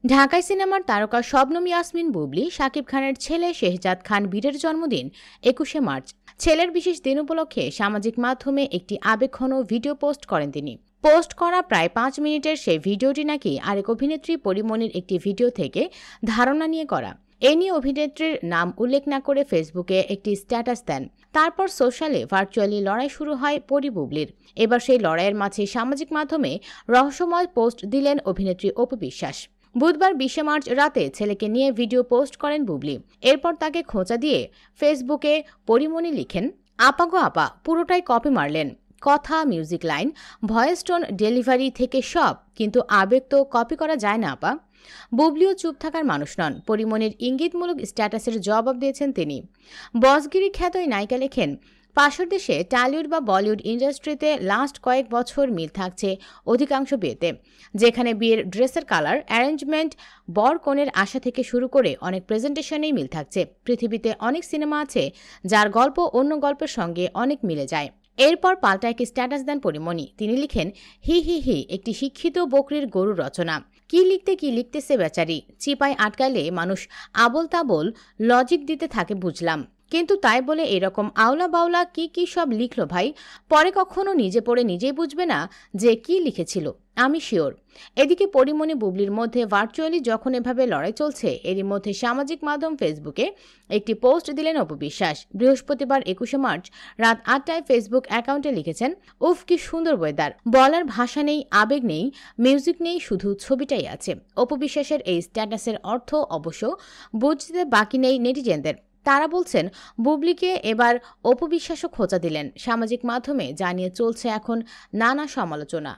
ঢাকাই সিনেমার তারকা শবনম ইয়াসমিন বুবলি শাকিব খানের ছেলে শেহজাদ খান বীরের জন্মদিন ২১শে মার্চ। ছেলের বিশেষ দিন উপলক্ষে সামাজিক মাধ্যমে একটি আবেগঘন ভিডিও পোস্ট করেন তিনি। পোস্ট করা প্রায় ৫ মিনিটের সেই ভিডিওটি নাকি আরেক অভিনেত্রী পরিমণির একটি ভিডিও থেকে ধারণা নিয়ে করা। এ নিয়ে অভিনেত্রীর নাম উল্লেখ না করে ফেসবুকে একটি স্ট্যাটাস দেন। তারপর সোশ্যালে ভার্চুয়ালি লড়াই শুরু হয় পরি বুবলির। এবার সেই লড়াইয়ের মাঝে সামাজিক মাধ্যমে রহস্যময় পোস্ট দিলেন অভিনেত্রী অপু বিশ্বাস। বুধবার ২০শে মার্চ রাতে ছেলেকে নিয়ে ভিডিও পোস্ট করেন বুবলি। এরপর তাকে খোঁচা দিয়ে ফেসবুকে পরিমণি লিখেন, আপা গো আপা, পুরোটাই কপি মারলেন। কথা, music line, voice tone, delivery থেকে সব, কিন্তু আবেগ তো কপি করা যায় না আপা। বুবলিও চুপ থাকার মানুষ নন। পরিমণির ইঙ্গিতমূলক স্ট্যাটাসের জবাব দিয়েছেন তিনি। বসগিরি খ্যাত এই নায়িকা লেখেন, পাশের দেশে টলিউড বা বলিউড ইন্ডাস্ট্রিতে লাস্ট কয়েক বছর মিল থাকছে অধিকাংশ বিয়েতে, যেখানে বিয়ের ড্রেসের কালার, অ্যারেঞ্জমেন্ট, বর কনের আশা থেকে শুরু করে অনেক প্রেজেন্টেশনেই মিল থাকছে। পৃথিবীতে অনেক সিনেমা আছে যার গল্প অন্য গল্পের সঙ্গে অনেক মিলে যায়। এরপর পাল্টা একটি স্ট্যাটাস দেন পরিমণি। তিনি লিখেন, হি হি হি, একটি শিক্ষিত বকরির গরুর রচনা। কি লিখতেছে বেচারি, চিপায় আটকাইলে মানুষ আবোল তাবোল লজিক দিতে থাকে বুঝলাম, কিন্তু তাই বলে এরকম আওলা বাওলা কি সব লিখলো ভাই। পরে কখনো নিজে পড়ে নিজেই বুঝবে না যে কি লিখেছিল, আমি শিওর। এদিকে পরিমণি বুবলির মধ্যে ভার্চুয়ালি যখন এভাবে লড়াই চলছে, এরই মধ্যে সামাজিক মাধ্যম ফেসবুকে একটি পোস্ট দিলেন অপু বিশ্বাস। বৃহস্পতিবার ২১শে মার্চ রাত ৮টায় ফেসবুক অ্যাকাউন্টে লিখেছেন, উফ কি সুন্দর ওয়েদার, বলার ভাষা নেই, আবেগ নেই, মিউজিক নেই, শুধু ছবিটাই আছে। অপু বিশ্বাসের এই স্ট্যাটাসের অর্থ অবশ্য বুঝতে বাকি নেই নেটিজেনদের। তারা বলছেন, বুবলিকে এবার অপু বিশ্বাসও খোঁচা দিলেন। সামাজিক মাধ্যমে জানিয়ে চলছে এখন নানা সমালোচনা।